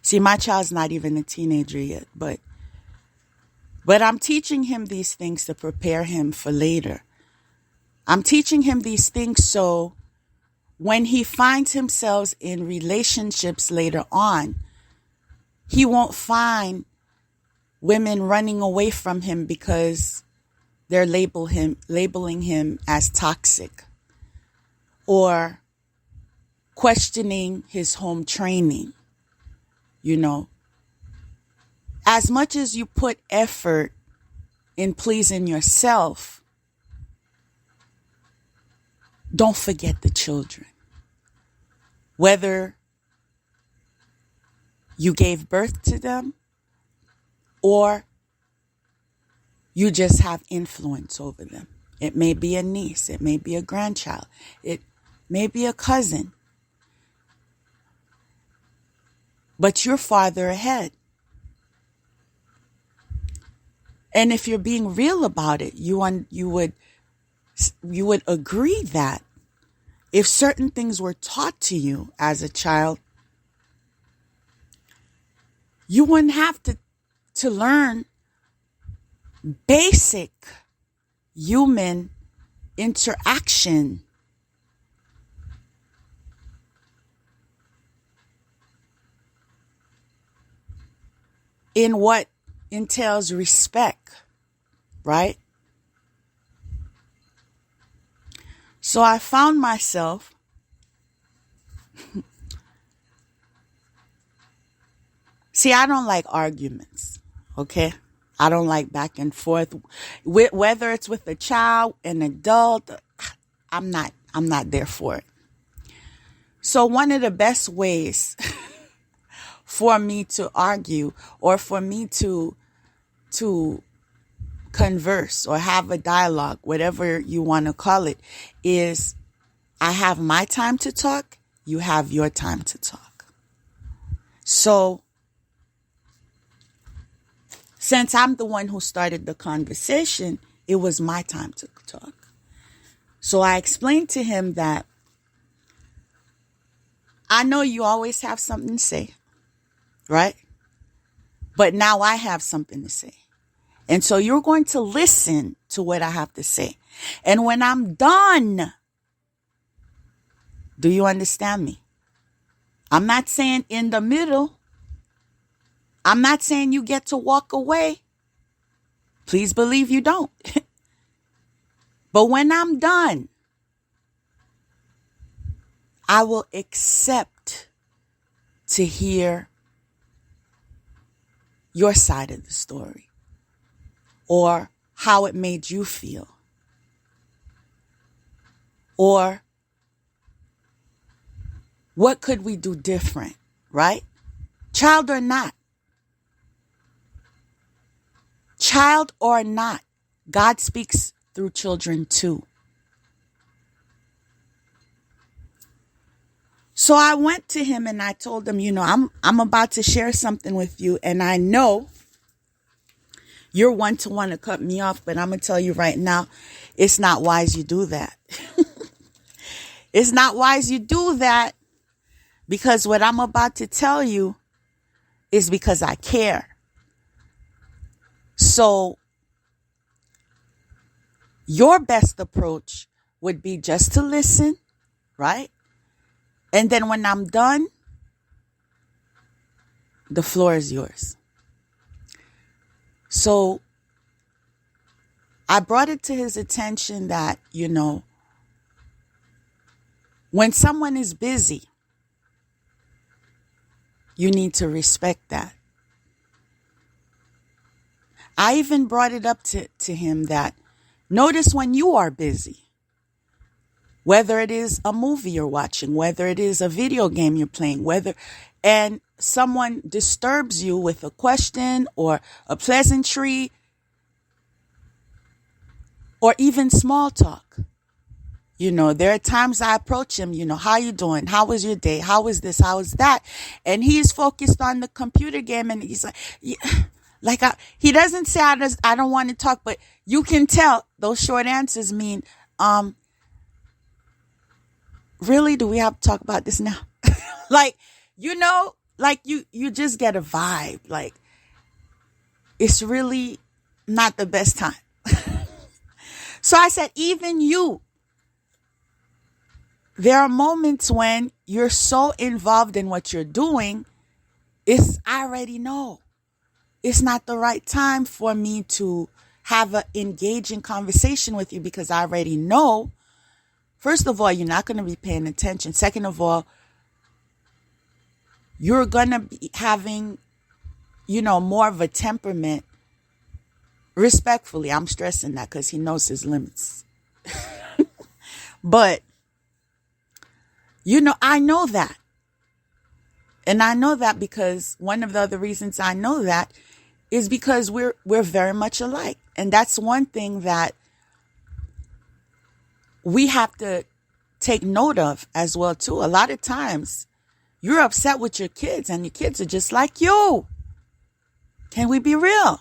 See, my child's not even a teenager yet, but I'm teaching him these things to prepare him for later. I'm teaching him these things so when he finds himself in relationships later on, he won't find women running away from him because they're labeling him as toxic or questioning his home training. You know, as much as you put effort in pleasing yourself, don't forget the children. Whether you gave birth to them or you just have influence over them. It may be a niece. It may be a grandchild. It may be a cousin. But you're farther ahead. And if you're being real about it, you would agree that if certain things were taught to you as a child, you wouldn't have to learn basic human interaction. In what entails respect, right? So I found myself see, I don't like arguments, okay? I don't like back and forth. Whether it's with a child, an adult, I'm not there for it. So one of the best ways for me to argue or for me to converse or have a dialogue, whatever you want to call it, is I have my time to talk, you have your time to talk. So since I'm the one who started the conversation, it was my time to talk. So I explained to him that I know you always have something to say, right? But now I have something to say. And so you're going to listen to what I have to say. And when I'm done, do you understand me? I'm not saying in the middle. I'm not saying you get to walk away. Please believe you don't. But when I'm done, I will accept to hear your side of the story or how it made you feel or what could we do different, right? Child or not. Child or not, God speaks through children too. So I went to him and I told him, I'm about to share something with you. And I know you're one to want to cut me off, but I'm going to tell you right now, it's not wise you do that. It's not wise you do that because what I'm about to tell you is because I care. So your best approach would be just to listen, right? And then when I'm done, the floor is yours. So I brought it to his attention that, when someone is busy, you need to respect that. I even brought it up to him that notice when you are busy, whether it is a movie you're watching, whether it is a video game you're playing, and someone disturbs you with a question or a pleasantry or even small talk. There are times I approach him, how you doing? How was your day? How was this? How was that? And he's focused on the computer game and he's like, yeah. He doesn't say I don't want to talk, but you can tell those short answers mean, really, do we have to talk about this now? like you just get a vibe. Like, it's really not the best time. So I said, even you, there are moments when you're so involved in what you're doing, I already know it's not the right time for me to have an engaging conversation with you, because I already know, first of all, you're not going to be paying attention. Second of all, you're going to be having, more of a temperament. Respectfully, I'm stressing that because he knows his limits. But, I know that. And I know that because one of the other reasons I know that is because we're very much alike. And that's one thing that we have to take note of as well, too. A lot of times you're upset with your kids and your kids are just like you. Can we be real?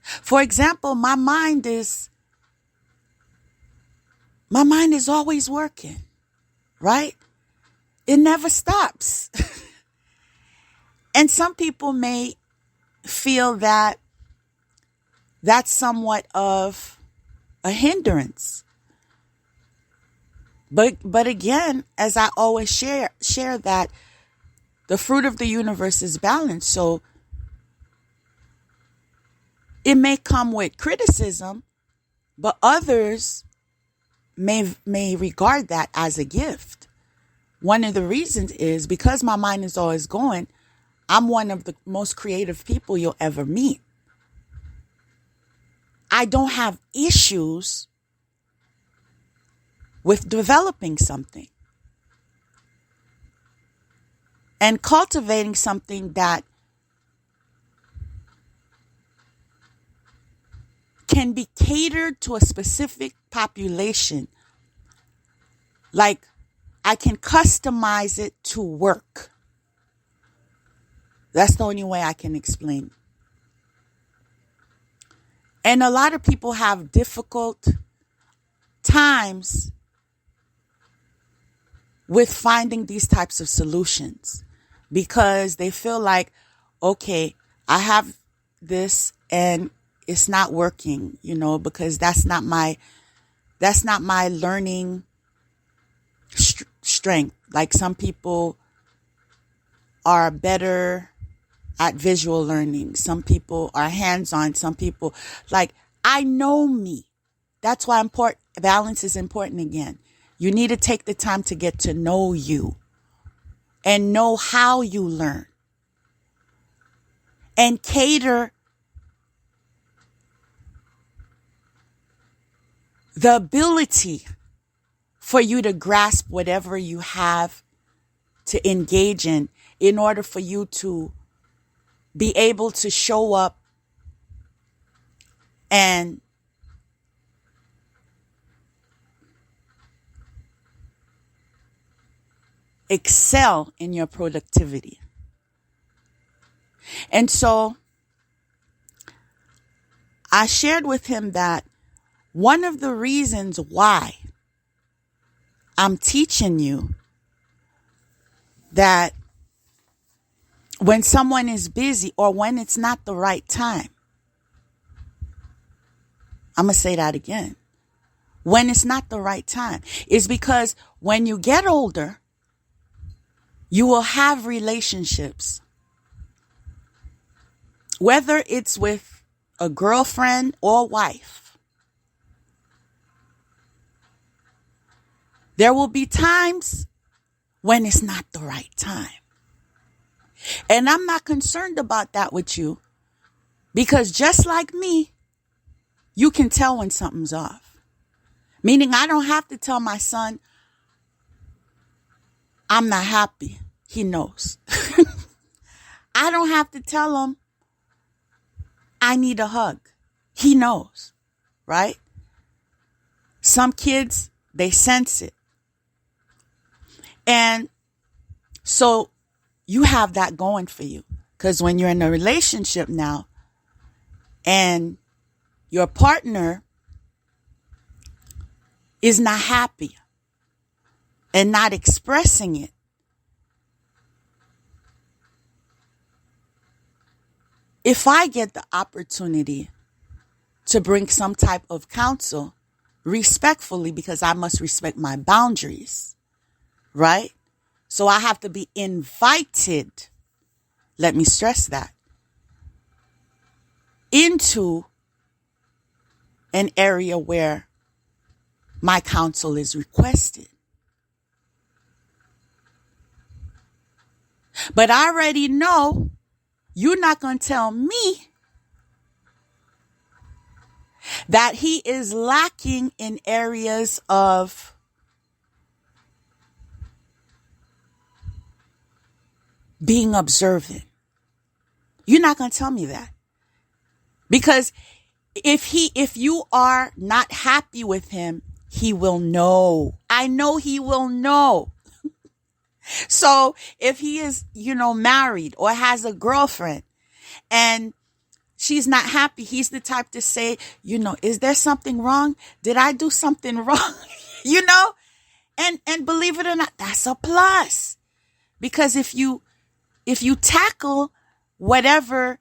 For example, my mind is always working, right? It never stops. And some people may feel that that's somewhat of a hindrance. But again, as I always share that the fruit of the universe is balance. So it may come with criticism, but others may regard that as a gift. One of the reasons is because my mind is always going, I'm one of the most creative people you'll ever meet. I don't have issues with developing something and cultivating something that can be catered to a specific population. Like, I can customize it to work. That's the only way I can explain. And a lot of people have difficult times with finding these types of solutions because they feel like, okay, I have this and it's not working, because that's not my learning strength. Like, some people are better at visual learning. Some people are hands-on. Some people, like, I know me. That's why balance is important again. You need to take the time to get to know you and know how you learn and cater the ability for you to grasp whatever you have to engage in order for you to be able to show up and excel in your productivity. And so I shared with him that one of the reasons why I'm teaching you that when someone is busy or when it's not the right time, I'm going to say that again. When it's not the right time is because when you get older, you will have relationships, whether it's with a girlfriend or wife. There will be times when it's not the right time. And I'm not concerned about that with you because just like me, you can tell when something's off. Meaning I don't have to tell my son, I'm not happy. He knows. I don't have to tell him, I need a hug. He knows, right? Some kids, they sense it. And so you have that going for you. Because when you're in a relationship now and your partner is not happy and not expressing it, if I get the opportunity to bring some type of counsel respectfully, because I must respect my boundaries, right? So I have to be invited, let me stress that, into an area where my counsel is requested. But I already know you're not going to tell me that he is lacking in areas of being observant. You're not going to tell me that. Because if you are not happy with him, he will know. I know he will know. So if he is, married or has a girlfriend and she's not happy, he's the type to say, is there something wrong? Did I do something wrong? And believe it or not, that's a plus. Because if you tackle whatever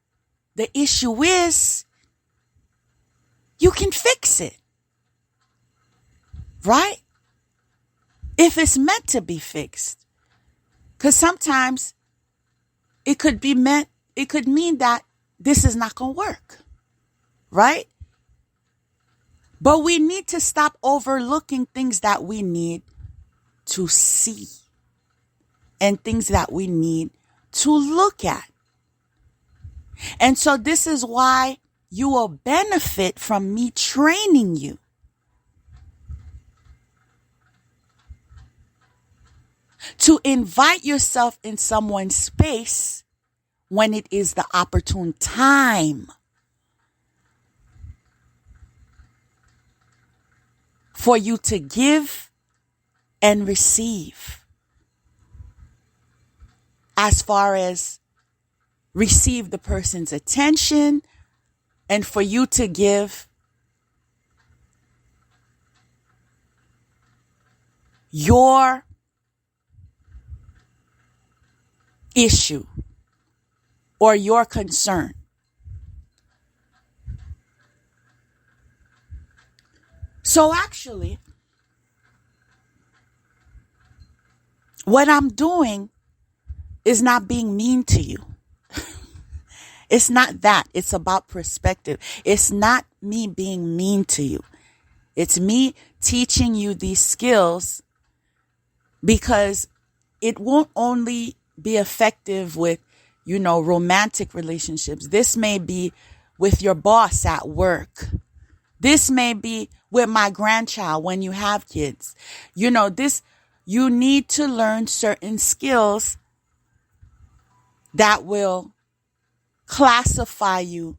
the issue is, you can fix it. Right? If it's meant to be fixed. Because sometimes it could mean that this is not going to work. Right? But we need to stop overlooking things that we need to see and things that we need to look at. And so this is why you will benefit from me training you. To invite yourself in someone's space when it is the opportune time for you to give and receive. As far as receive the person's attention and for you to give your issue or your concern. So actually, what I'm doing is not being mean to you. It's not that. It's about perspective. It's not me being mean to you. It's me teaching you these skills because it won't only be effective with, romantic relationships. This may be with your boss at work. This may be with my grandchild when you have kids. You need to learn certain skills that will classify you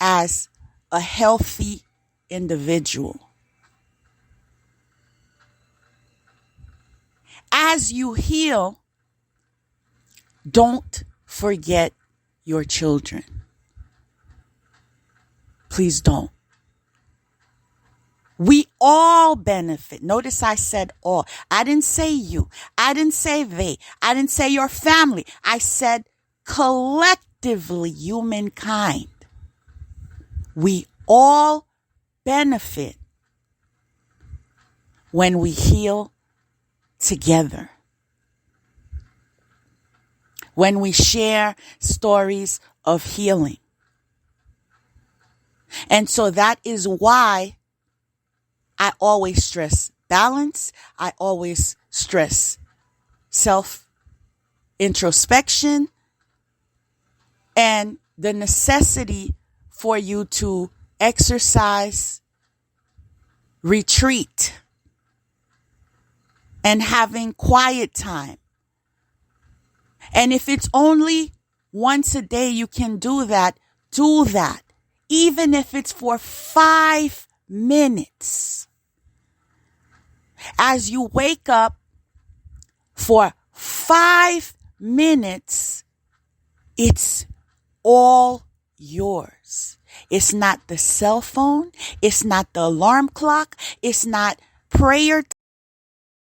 as a healthy individual. As you heal, don't forget your children. Please don't. We all benefit. Notice I said all. I didn't say you. I didn't say they. I didn't say your family. I said collectively, humankind. We all benefit when we heal together. When we share stories of healing. And so that is why I always stress balance. I always stress self-introspection and the necessity for you to exercise, retreat, and having quiet time. And if it's only once a day you can do that, do that. Even if it's for 5 minutes. As you wake up for 5 minutes, it's all yours. It's not the cell phone. It's not the alarm clock. It's not prayer